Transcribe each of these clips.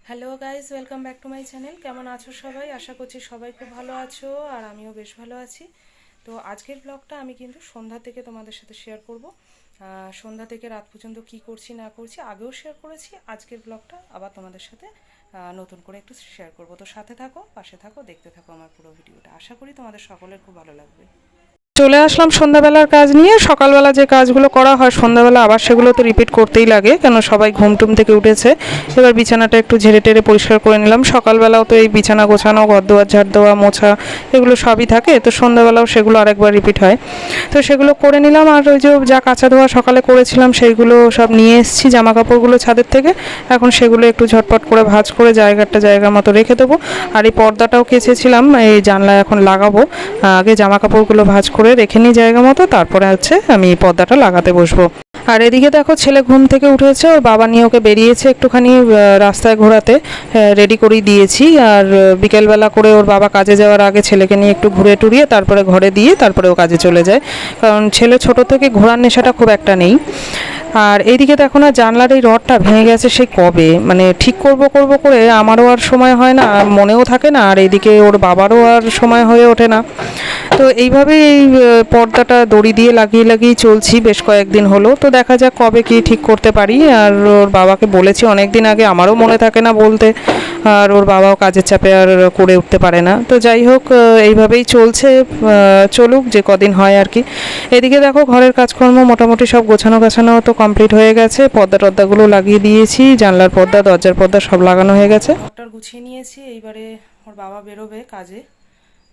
Hello guys, welcome back to my channel. কেমন আছো সবাই? আশা করছি সবাই খুব ভালো আছো, আর আমিও বেশ ভালো আছি। তো আজকের ব্লগটা আমি কিন্তু সন্ধ্যা থেকে তোমাদের সাথে শেয়ার করব। সন্ধ্যা থেকে রাত পর্যন্ত কি করছি না করছি আগেও শেয়ার করেছি। আজকের ব্লগটা আবার তোমাদের সাথে নতুন করে একটু শেয়ার করব। তো সাথে থাকো, পাশে থাকো, দেখতে থাকো আমার পুরো ভিডিওটা। আশা করি তোমাদের সকলের খুব ভালো লাগবে। চলে আসলাম সন্ধ্যাবেলার কাজ নিয়ে। সকালবেলা যে কাজগুলো করা হয় সন্ধ্যাবেলা আবার সেগুলো তো রিপিট করতেই লাগে, কেন সবাই ঘুমটুম থেকে উঠেছে। এবার বিছানাটা একটু ঝেড়ে টেরে পরিষ্কার করে নিলাম। সকালবেলাও তো এই বিছানা গোছানো, ঘর দুয়ার ঝাড় দেওয়া, মোছা, এগুলো সবই থাকে, তো সন্ধ্যাবেলাও সেগুলো আরেকবার রিপিট হয়। তো সেগুলো করে নিলাম। আর ওই যে যা কাঁচা ধোয়া সকালে করেছিলাম সেইগুলো সব নিয়ে এসেছি, জামা কাপড়গুলো ছাদের থেকে। এখন সেগুলো একটু ঝটপট করে ভাঁজ করে জায়গা মতো রেখে দেবো। আর এই পর্দাটাও কেচেছিলাম, এই জানলায় এখন লাগাবো। আগে জামা কাপড়গুলো ভাঁজ করে রেখে নিই জায়গা মতো, তারপরে হচ্ছে আমি পর্দাটা লাগাতে বসবো। আর এদিকে দেখো ছেলে ঘুম থেকে উঠেছে, ওর বাবা নিয়ে ওকে বেরিয়েছে একটুখানি রাস্তায় ঘোরাতে। রেডি করেই দিয়েছি। আর বিকেলবেলা করে ওর বাবা কাজে যাওয়ার আগে ছেলেকে নিয়ে একটু ঘুরে টুরিয়ে তারপরে ঘরে দিয়ে তারপরে ও কাজে চলে যায়, কারণ ছেলে ছোট থেকে ঘোরার নেশাটা খুব একটা নেই। আর এইদিকে দেখো না, জানলার এই রডটা ভেঙে গেছে সেই কবে, মানে ঠিক করব করে আমারও আর সময় হয় না, মনেও থাকে না, আর এইদিকে ওর বাবারও আর সময় হয়ে ওঠে না। তো এইভাবেই এই পর্দাটা দড়ি দিয়ে লাগিয়ে চলছি বেশ কয়েকদিন হলো। তো দেখা যাক কবে কি ঠিক করতে পারি। আর ওর বাবাকে বলেছি অনেক দিন আগে, আমারও মনে থাকে না বলতে, আর ওর বাবাও কাজের চাপে আর করে উঠতে পারে না। তো যাই হোক, এইভাবেই চলছে, চলুক যে কদিন হয় আর কি। এদিকে দেখো ঘরের কাজকর্ম মোটামুটি সব গোছানো তো কমপ্লিট হয়ে গেছে। টর্দাগুলো লাগিয়ে দিয়েছি, জানলার পর্দা, দরজার পর্দা সব লাগানো হয়ে গেছে। ঘরটার গুছিয়ে নিয়েছি। এইবারে ওর বাবা বেরোবে কাজে,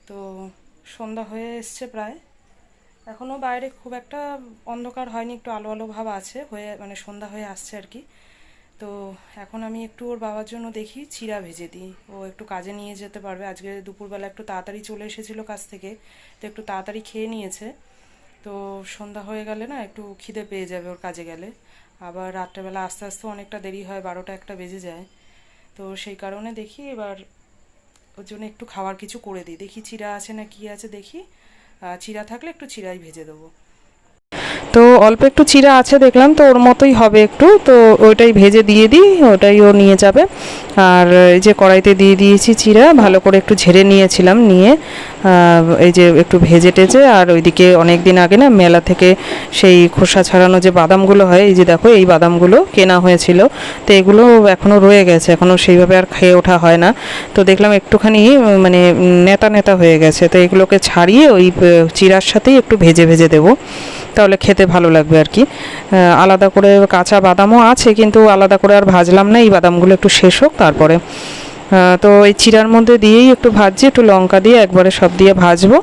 তো সন্ধ্যা হয়ে এসছে প্রায়। এখনও বাইরে খুব একটা অন্ধকার হয়নি, একটু আলো আলো ভাব আছে, হয়ে মানে সন্ধ্যা হয়ে আসছে আর কি। তো এখন আমি একটু ওর বাবার জন্য দেখি চিড়া ভেজে দিই, ও একটু কাজে নিয়ে যেতে পারবে। আজকে দুপুরবেলা একটু তাড়াতাড়ি চলে এসেছিলো কাজ থেকে, তো একটু তাড়াতাড়ি খেয়ে নিয়েছে। তো সন্ধ্যা হয়ে গেলে না একটু খিদে পেয়ে যাবে ওর কাজে গেলে। আবার রাত্রেবেলা আস্তে আস্তে অনেকটা দেরি হয়, 12টা-1টা বেজে যায়। তো সেই কারণে দেখি এবার ওর জন্য একটু খাবার কিছু করে দিই। দেখি চিড়া আছে না কি আছে দেখি, চিড়া থাকলে একটু চিড়াই ভেজে দেবো। তো অল্প একটু চিড়া আছে দেখলাম, তো ওর মতোই হবে একটু, তো ওইটাই ভেজে দিয়ে দিই, ওটাই ও নিয়ে যাবে। আর এই যে কড়াইতে দিয়ে দিয়েছি চিড়া, ভালো করে একটু ঝেড়ে নিয়েছিলাম, নিয়ে এই যে একটু ভেজে টেজে। আর ওইদিকে অনেক দিন আগে না মেলা থেকে সেই খোসা ছাড়ানো যে বাদামগুলো হয়, এই যে দেখো এই বাদামগুলো কেনা হয়েছিল, তো এগুলো এখনও রয়ে গেছে, এখনও সেইভাবে আর খেয়ে ওঠা হয় না। তো দেখলাম একটুখানি মানে নেতা নেতা হয়ে গেছে, তো এগুলোকে ছাড়িয়ে ওই চিড়ার সাথেই একটু ভেজে ভেজে দেবো, তাহলে খেতে ভালো লাগবে আর কি। আলাদা করে কাঁচা বাদামও আছে, কিন্তু আলাদা করে আর ভাজলাম না, এই বাদামগুলো একটু শেষ হোক তারপরে। তো এই চিড়ার মধ্যে দিয়েই একটু ভাজছি, একটু লঙ্কা দিয়ে একবারে সব দিয়ে ভাজবো।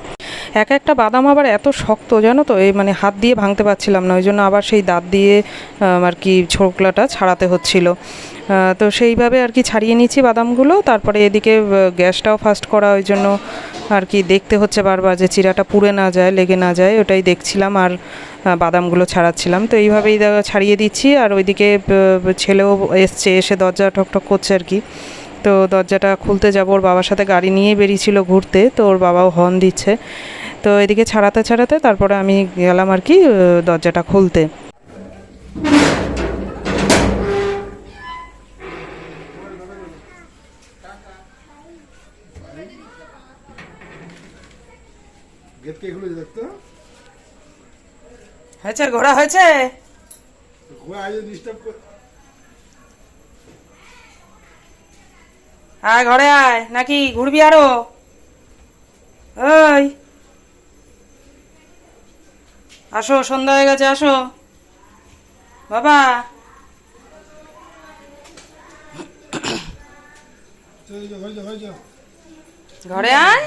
একটা বাদাম আবার এত শক্ত জানো তো, এই মানে হাত দিয়ে ভাঙতে পারছিলাম না, ওই জন্য আবার সেই দাঁত দিয়ে আর কি ছোকলাটা ছাড়াতে হচ্ছিল। তো সেইভাবে আর কি ছাড়িয়ে নিচ্ছি বাদামগুলো। তারপরে এদিকে গ্যাসটাও ফাস্ট করা, ওই জন্য আর কি দেখতে হচ্ছে বারবার যে চিড়াটা পুড়ে না যায়, লেগে না যায়, ওটাই দেখছিলাম আর বাদামগুলো ছাড়াচ্ছিলাম। তো এইভাবেই ছাড়িয়ে দিচ্ছি। আর ওইদিকে ছেলেও এসছে, এসে দরজা ঠকঠক করছে আর কি। তো দরজাটা খুলতে যাবো, ওর বাবার সাথে গাড়ি নিয়ে বেরিয়েছিল ঘুরতে, তো ওর বাবাও হর্ন দিচ্ছে। তো এদিকে ছাড়াতে তারপরে আমি গেলাম আর কি দরজাটা খুলতে। হয়েছে, ঘোরা হয়েছে, আয় ঘরে আয়, নাকি ঘুরবি আরো? ওই আসো, সন্ধ্যা হয়ে গেছে, আসো বাবা। ঘরে আয়।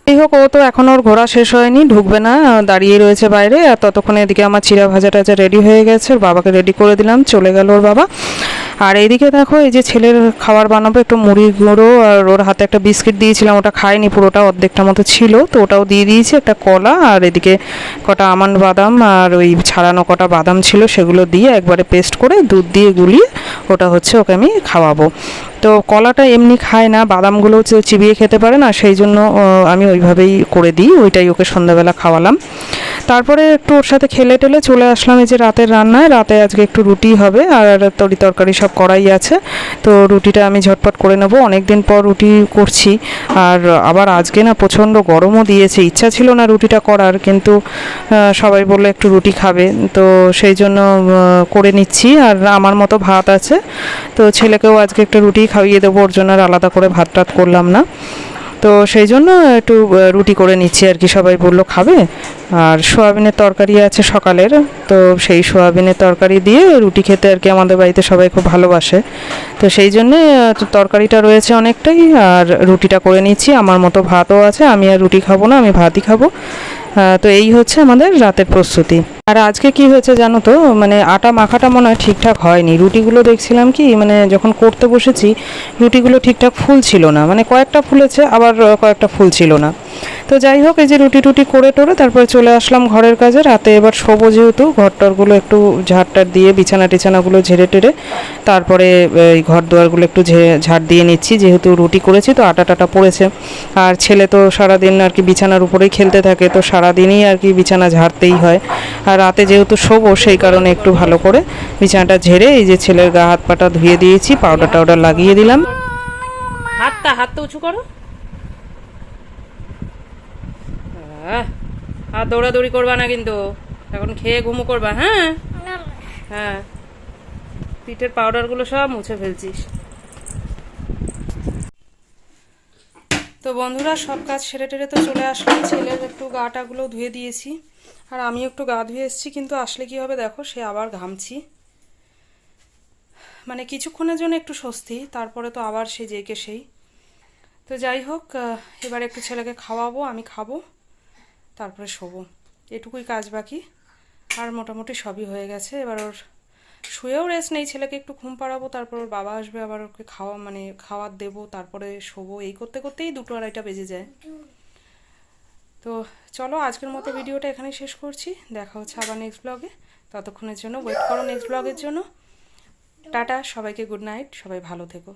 যাই হোক, ও তো এখন ওর ঘোরা শেষ হয়নি, ঢুকবে না, দাঁড়িয়ে রয়েছে বাইরে। আর ততক্ষণে এদিকে আমার চিড়া ভাজা টাজা রেডি হয়ে গেছে, ওর বাবাকে রেডি করে দিলাম, চলে গেল ওর বাবা। আর এইদিকে দেখো এই যে ছেলের খাবার বানাবো, একটু মুড়ি গুঁড়ো, আর ওর হাতে একটা বিস্কিট দিয়েছিলাম, ওটা খায়নি পুরোটা, অর্ধেকটা মতো ছিল, তো ওটাও দিয়ে দিয়েছি, একটা কলা, আর এদিকে কটা আমন্ড বাদাম আর ওই ছাড়ানো কটা বাদাম ছিল, সেগুলো দিয়ে একবারে পেস্ট করে দুধ দিয়ে গুলিয়ে ওটা হচ্ছে ওকে আমি খাওয়াবো। তো কলাটা এমনি খায় না, বাদামগুলো চিবিয়ে খেতে পারে না, সেই জন্য আমি ওইভাবেই করে দিই, ওইটাই ওকে সন্ধ্যাবেলা খাওয়ালাম। তারপরে একটু ওর সাথে খেলে টেলে চলে আসলাম এই যে রাতের রান্নায়। রাতে আজকে একটু রুটি হবে আর তরকারি সব করাই আছে, তো রুটিটা আমি ঝটপট করে নেবো। অনেক দিন পর রুটি করছি, আর আবার আজকে না প্রচণ্ড গরমও দিয়েছে, ইচ্ছা ছিল না রুটিটা করার, কিন্তু সবাই বললো একটু রুটি খাবে, তো সেই জন্য করে নিচ্ছি। আর আমার মতো ভাত আছে, তো ছেলেকেও আজকে একটা রুটি খাইয়ে দেবো, ওর জন্য আর আলাদা করে ভাত টাত করলাম না। তো সেই জন্য একটু রুটি করে নিচ্ছি আর কি, সবাই বললো খাবে। আর সোয়াবিনের তরকারি আছে সকালের, তো সেই সোয়াবিনের তরকারি দিয়ে রুটি খেতে আর কি আমাদের বাড়িতে সবাই খুব ভালোবাসে, তো সেই জন্যে তরকারিটা রয়েছে অনেকটাই, আর রুটিটা করে নিচ্ছি। আমার মতো ভাতও আছে, আমি আর রুটি খাবো না, আমি ভাতই খাবো। তো এই হচ্ছে আমাদের রাতের প্রস্তুতি। আর আজকে কি হয়েছে জানো তো, মানে আটা মাখাটা মনে হয় ঠিকঠাক হয়নি। রুটিগুলো দেখছিলাম কি, মানে যখন করতে বসেছি রুটিগুলো ঠিকঠাক ফুলছিল না, মানে কয়েকটা ফুলেছে আবার কয়েকটা ফুলছিল না। তো যাই হোক, এই যে রুটি টুটি করে টোরে তারপরে চলে আসলাম ঘরের কাজে। রাতে এবার শোবো, যেহেতু ঘরটরগুলো একটু ঝাড়টার দিয়ে বিছানা টিছানাগুলো ঝেড়ে টেরে তারপরে এই ঘর দুয়ারগুলো একটু ঝাড় দিয়ে নিচ্ছি, যেহেতু রুটি করেছি তো আটা টাটা পড়েছে। আর ছেলে তো সারাদিন আর কি বিছানার উপরেই খেলতে থাকে, তো সারাদিনই আর কি বিছানা ঝাড়তেই হয়। আর রাতে যেহেতু শোবো সেই কারণে একটু ভালো করে বিছানাটা ঝেড়ে এই যে ছেলের গা হাত পাটা ধুয়ে দিয়েছি, পাউডার টাউডার লাগিয়ে দিলাম। হাতটা উঁচু করো, আর দৌড়াদৌড়ি করবা না কিন্তু, এখন খেয়ে ঘুমো করবা। হ্যাঁ হ্যাঁ, পিঠের পাউডারগুলো সব মুছে ফেলছিস। তো বন্ধুরা, সব কাজ সেরে টেরে তো চলে আসলাম, ছেলের একটু গাটাগুলো ধুয়ে দিয়েছি, আর আমি একটু গা ধুয়ে এসেছি। কিন্তু আসলে কি হবে দেখো, সে আবার ঘামছি, মানে কিছুক্ষণের জন্য একটু স্বস্তি, তারপরে তো আবার সে জেগে সেই। তো যাই হোক, এবার একটু ছেলেকে খাওয়াবো, আমি খাবো, তারপরে শোবো, এটুকুই কাজ বাকি। আর মোটামুটি সবই হয়ে গেছে। এবার ওর শুয়েও রেস্ট নেই, ছেলেকে একটু ঘুম পাড়াবো, তারপর ওর বাবা আসবে, আবার ওকে খাওয়ার দেবো, তারপরে শোবো। এই করতে করতেই 2-2:30 বেজে যায়। তো চলো, আজকের মতো ভিডিওটা এখানেই শেষ করছি, দেখা হচ্ছে আবার নেক্সট ব্লগে। ততক্ষণের জন্য ওয়েট করো নেক্সট ব্লগের জন্য। টাটা, সবাইকে গুড নাইট, সবাই ভালো থেকো।